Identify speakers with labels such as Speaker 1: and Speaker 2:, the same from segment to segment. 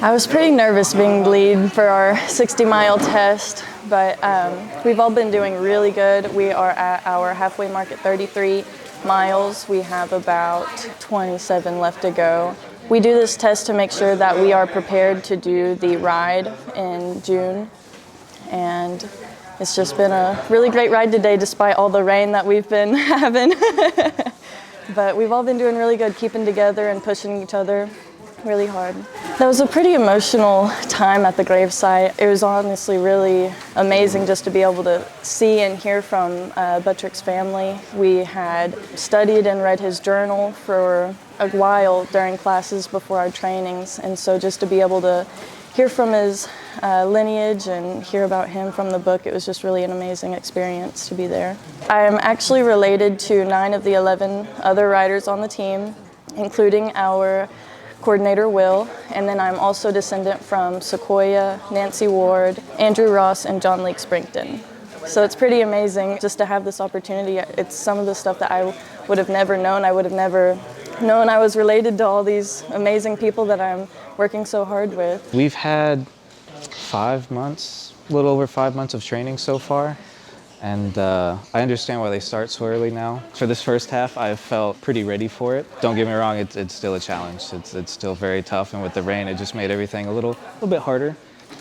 Speaker 1: I was pretty nervous being the lead for our 60-mile test, but we've all been doing really good. We are at our halfway mark at 33 miles. We have about 27 left to go. We do this test to make sure that we are prepared to do the ride in June, and it's just been a really great ride today despite all the rain that we've been having. But we've all been doing really good, keeping together and pushing each other really hard. That was a pretty emotional time at the gravesite. It was honestly really amazing just to be able to see and hear from Buttrick's family. We had studied and read his journal for a while during classes before our trainings, and so just to be able to hear from his lineage and hear about him from the book, it was just really an amazing experience to be there. I am actually related to 9 of the 11 other riders on the team, including our coordinator Will, and then I'm also descendant from Sequoia, Nancy Ward, Andrew Ross, and John Leake Springton. So it's pretty amazing just to have this opportunity. It's some of the stuff that I would have never known. I would have never known I was related to all these amazing people that I'm working so hard with.
Speaker 2: We've had 5 months, a little over 5 months of training so far. And I understand why they start so early now. For this first half, I felt pretty ready for it. Don't get me wrong, it's still a challenge. It's still very tough, and with the rain, it just made everything a little bit harder.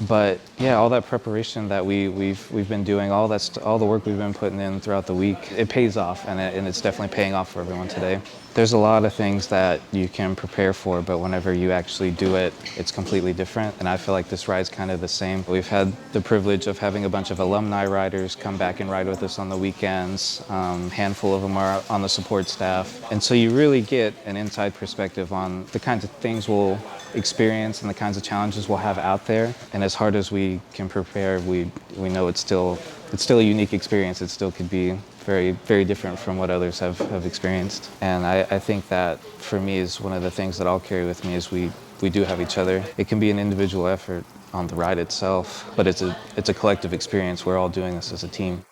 Speaker 2: But yeah, all that preparation that we've been doing, all the work we've been putting in throughout the week, it pays off, and it's definitely paying off for everyone today. There's a lot of things that you can prepare for, but whenever you actually do it, it's completely different. And I feel like this ride's kind of the same. We've had the privilege of having a bunch of alumni riders come back and ride with us on the weekends. Handful of them are on the support staff. And so you really get an inside perspective on the kinds of things we'll experience and the kinds of challenges we'll have out there. And as hard as we can prepare, we know it's still a unique experience. It still could be very, very different from what others have experienced. And I think that for me is one of the things that I'll carry with me is we do have each other. It can be an individual effort on the ride itself, but it's a collective experience. We're all doing this as a team.